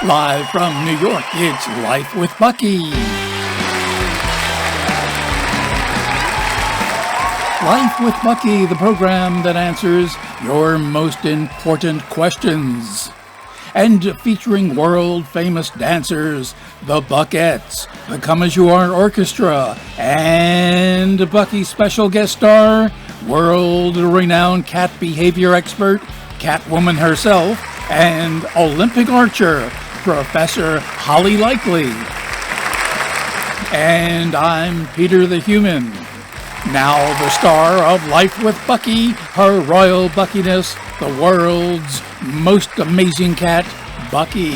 Live from New York, it's Life with Bucky. Life with Bucky, the program that answers your most important questions. And featuring world-famous dancers, the Buckettes, the Come As You Are Orchestra, and Bucky's special guest star, world-renowned cat behavior expert, Catwoman herself, and Olympic archer, Professor Holly Likely. And I'm Peter the Human. Now the star of Life with Bucky, her royal buckiness, the world's most amazing cat, Bucky.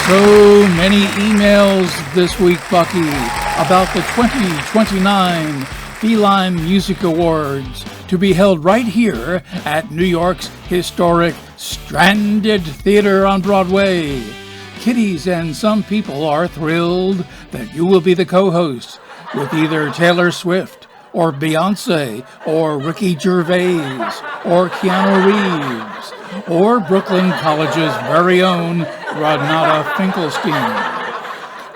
So many emails this week, Bucky, about the 2029 Feline Music Awards to be held right here at New York's historic Stranded Theater on Broadway. Kitties and some people are thrilled that you will be the co-host with either Taylor Swift or Beyonce or Ricky Gervais or Keanu Reeves or Brooklyn College's very own Renata Finkelstein.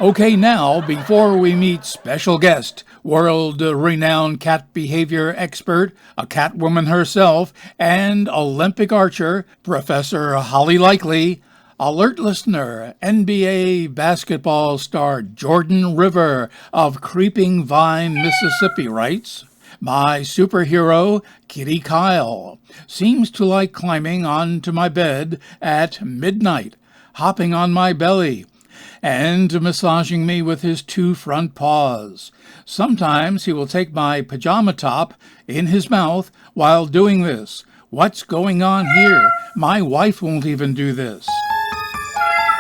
Okay, now, before we meet special guest, world-renowned cat behavior expert, a Catwoman herself, and Olympic archer, Professor Holly Likely, alert listener, NBA basketball star Jordan River of Creeping Vine, Mississippi writes, "My superhero, Kitty Kyle, seems to like climbing onto my bed at midnight, hopping on my belly, and massaging me with his two front paws. Sometimes he will take my pajama top in his mouth while doing this. What's going on here? My wife won't even do this."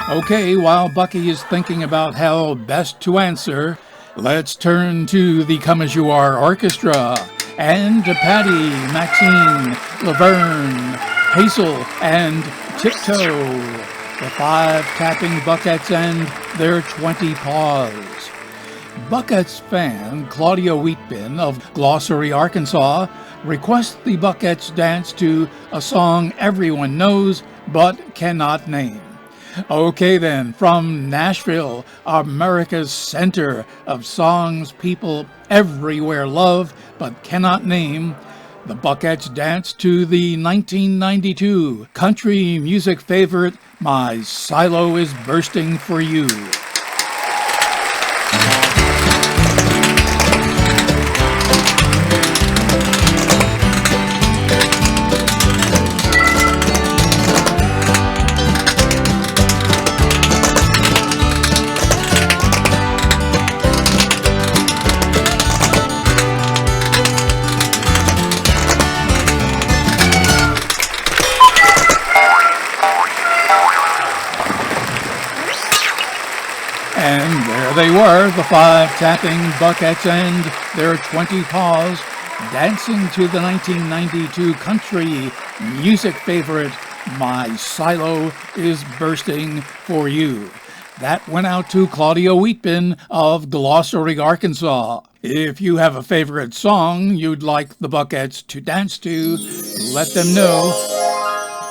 Okay, while Bucky is thinking about how best to answer, let's turn to the Come As You Are Orchestra and to Patty, Maxine, Laverne, Hazel, and Tiptoe, the 5 tapping Buckettes and their 20 paws. Buckettes fan Claudia Wheatbin of Glossary, Arkansas, requests the Buckettes dance to a song everyone knows but cannot name. Okay then, from Nashville, America's center of songs people everywhere love but cannot name, the Buckettes dance to the 1992 country music favorite, My Silo Is Bursting for You. They were, the 5 tapping Buckettes and their 20 paws, dancing to the 1992 country music favorite, My Silo Is Bursting for You. That went out to Claudia Wheatbin of Glossary, Arkansas. If you have a favorite song you'd like the Buckettes to dance to, let them know.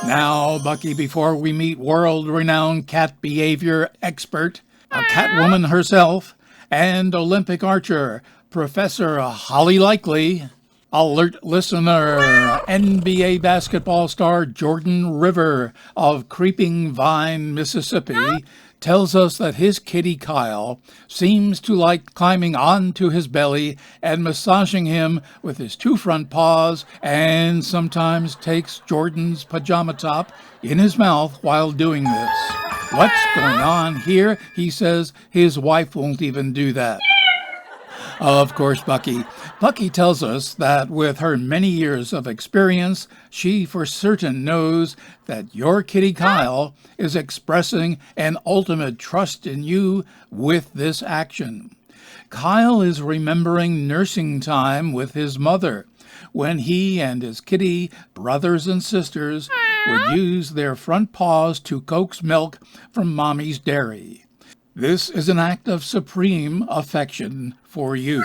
Now, Bucky, before we meet world-renowned cat behavior expert, a Catwoman herself, and Olympic archer, Professor Holly Likely, alert listener, NBA basketball star Jordan River of Creeping Vine, Mississippi, tells us that his kitty Kyle seems to like climbing onto his belly and massaging him with his 2 front paws, and sometimes takes Jordan's pajama top in his mouth while doing this. What's going on here? He says his wife won't even do that. Of course, Bucky tells us that with her many years of experience, she for certain knows that your kitty Kyle is expressing an ultimate trust in you with this action. Kyle is remembering nursing time with his mother, when he and his kitty brothers and sisters would use their front paws to coax milk from Mommy's dairy. This is an act of supreme affection for you.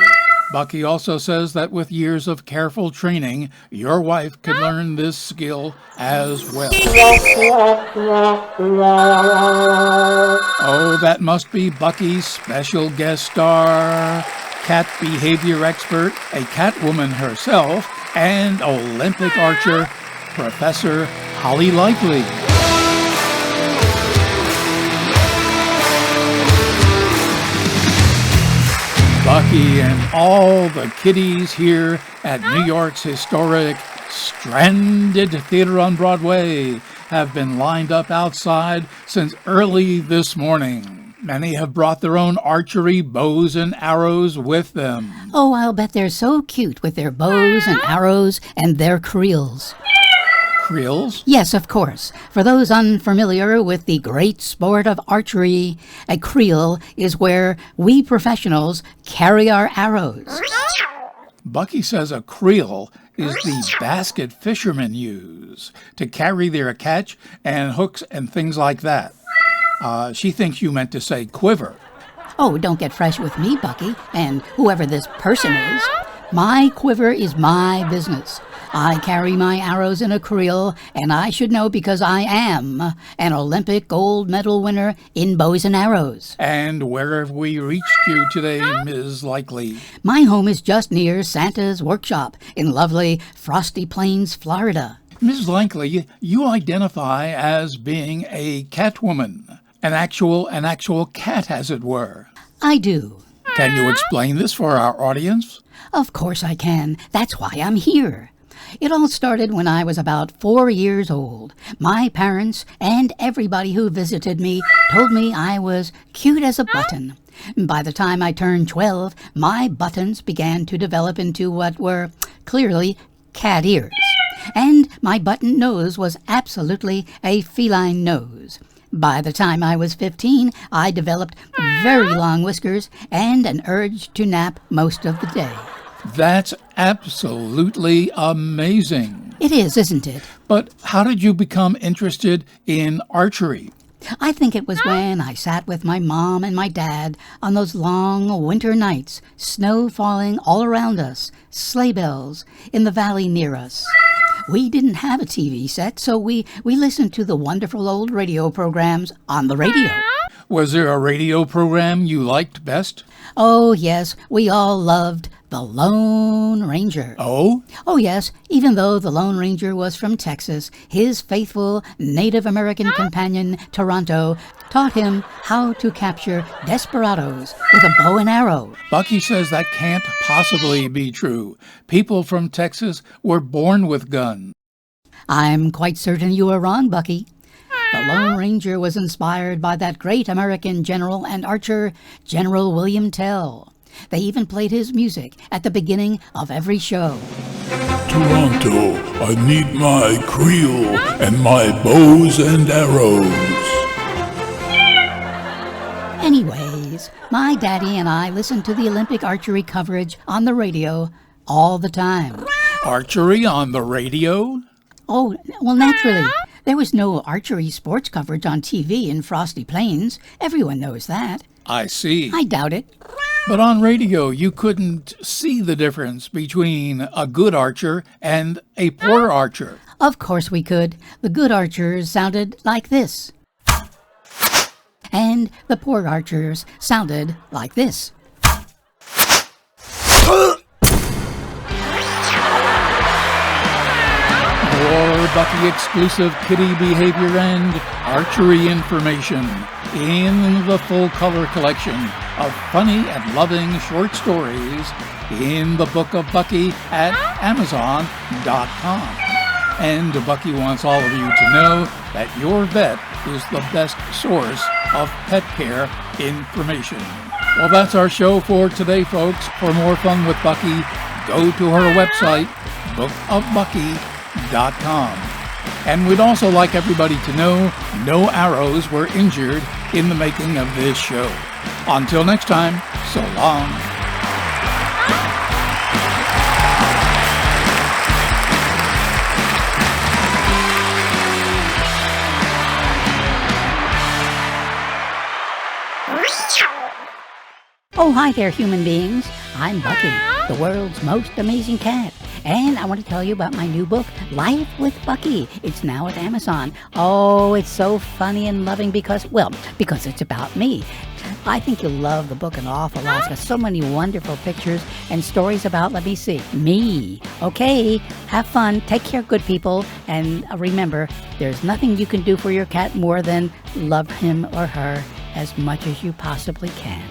Bucky also says that with years of careful training, your wife could learn this skill as well. Oh, that must be Bucky's special guest star, cat behavior expert, a Catwoman herself, and Olympic archer, Professor Holly Likely. Bucky and all the kiddies here at New York's historic Stranded Theater on Broadway have been lined up outside since early this morning. Many have brought their own archery bows and arrows with them. Oh, I'll bet they're so cute with their bows and arrows and their creels. Creels? Yes, of course. For those unfamiliar with the great sport of archery, a creel is where we professionals carry our arrows. Bucky says a creel is the basket fishermen use to carry their catch and hooks and things like that. She thinks you meant to say quiver. Oh, don't get fresh with me, Bucky, and whoever this person is. My quiver is my business. I carry my arrows in a creel, and I should know because I am an Olympic gold medal winner in bows and arrows. And where have we reached you today, Ms. Likely? My home is just near Santa's workshop in lovely Frosty Plains, Florida. Ms. Likely, you identify as being a Catwoman, an actual cat, as it were. I do. Can you explain this for our audience? Of course I can. That's why I'm here. It all started when I was about 4 years old. My parents and everybody who visited me told me I was cute as a button. By the time I turned 12, my buttons began to develop into what were clearly cat ears. And my button nose was absolutely a feline nose. By the time I was 15, I developed very long whiskers and an urge to nap most of the day. That's absolutely amazing. It is, isn't it? But how did you become interested in archery? I think it was when I sat with my mom and my dad on those long winter nights, snow falling all around us, sleigh bells in the valley near us. We didn't have a TV set, so we listened to the wonderful old radio programs on the radio. Was there a radio program you liked best? Oh, yes, we all loved The Lone Ranger. Oh? Oh, yes, even though the Lone Ranger was from Texas, his faithful Native American companion, Toronto, taught him how to capture desperados with a bow and arrow. Bucky says that can't possibly be true. People from Texas were born with guns. I'm quite certain you are wrong, Bucky. The Lone Ranger was inspired by that great American general and archer, General William Tell. They even played his music at the beginning of every show. Toronto, I need my creel and my bows and arrows. Anyways, my daddy and I listened to the Olympic archery coverage on the radio all the time. Archery on the radio? Oh, well, naturally. There was no archery sports coverage on TV in Frosty Plains. Everyone knows that. I see. I doubt it. But on radio, you couldn't see the difference between a good archer and a poor archer. Of course we could. The good archers sounded like this. And the poor archers sounded like this. More Bucky exclusive kitty behavior and archery information in the full color collection of funny and loving short stories in the Book of Bucky at Amazon.com. And Bucky wants all of you to know that your vet is the best source of pet care information. Well, that's our show for today, folks. For more fun with Bucky, go to her website, bookofbucky.com. And we'd also like everybody to know no arrows were injured in the making of this show. Until next time, so long. Oh, hi there, human beings. I'm Bucky. the world's most amazing cat. And I want to tell you about my new book, Life with Bucky. It's now at Amazon. Oh, it's so funny and loving because it's about me. I think you'll love the book an awful lot. It's got so many wonderful pictures and stories about, let me see, me. Okay, have fun, take care, good people, and remember, there's nothing you can do for your cat more than love him or her as much as you possibly can.